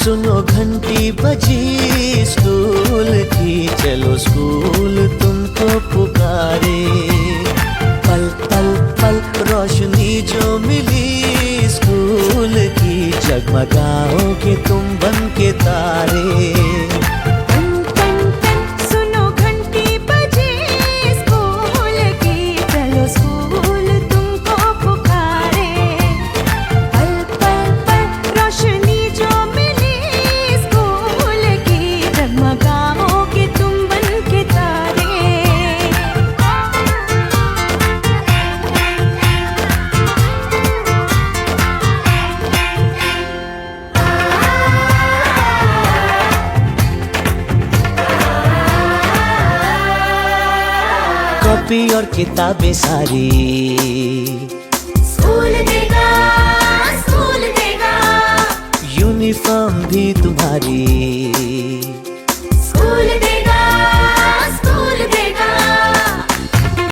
सुनो घंटी बजी स्कूल की, चलो स्कूल तुमको पुकारे। पल पल पल रोशनी जो मिली स्कूल की, जगमगाओगे तुम बन के तारे। कॉपी और किताबें सारी स्कूल देगा, स्कूल देगा। यूनिफॉर्म भी तुम्हारी